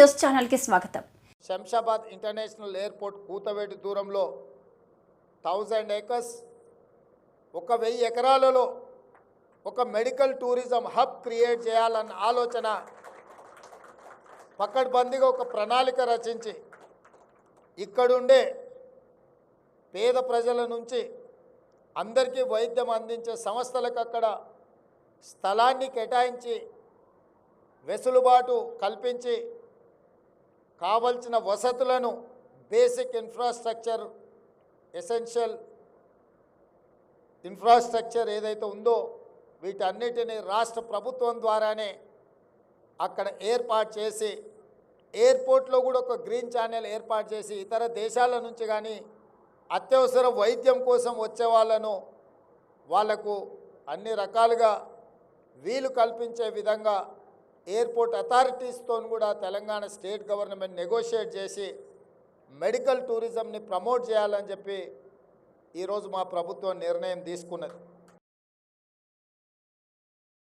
News channel కి స్వాగతం. Shamshabad international airport కూతవేటి దూరంలో 1000 ఏకర్స్ 1000 ఎకరాలలో ఒక మెడికల్ టూరిజం హబ్ క్రియేట్ చేయాలన్న ఆలోచన పకడ్బందీగా ఒక ప్రణాళిక రచించి ఇక్కడుండే పేద ప్రజల నుంచి అందరికీ వైద్యం అందించే సంస్థలకు అక్కడ స్థలాన్ని కేటాయించి వెసులుబాటు కల్పించి కావలసిన వసతులను బేసిక్ ఇన్ఫ్రాస్ట్రక్చర్ ఎసెన్షియల్ ఇన్ఫ్రాస్ట్రక్చర్ ఏదైతే ఉందో వీటన్నిటిని రాష్ట్ర ప్రభుత్వం ద్వారానే అక్కడ ఏర్పాటు చేసి ఎయిర్పోర్ట్లో కూడా ఒక గ్రీన్ ఛానల్ ఏర్పాటు చేసి ఇతర దేశాల నుంచి కానీ అత్యవసర వైద్యం కోసం వచ్చే వాళ్లకు అన్ని రకాలుగా వీలు కల్పించే విధంగా ఎయిర్పోర్ట్ అథారిటీస్తో కూడా తెలంగాణ స్టేట్ గవర్నమెంట్ నెగోషియేట్ చేసి మెడికల్ టూరిజంని ప్రమోట్ చేయాలని చెప్పి ఈరోజు మా ప్రభుత్వం నిర్ణయం తీసుకున్నది.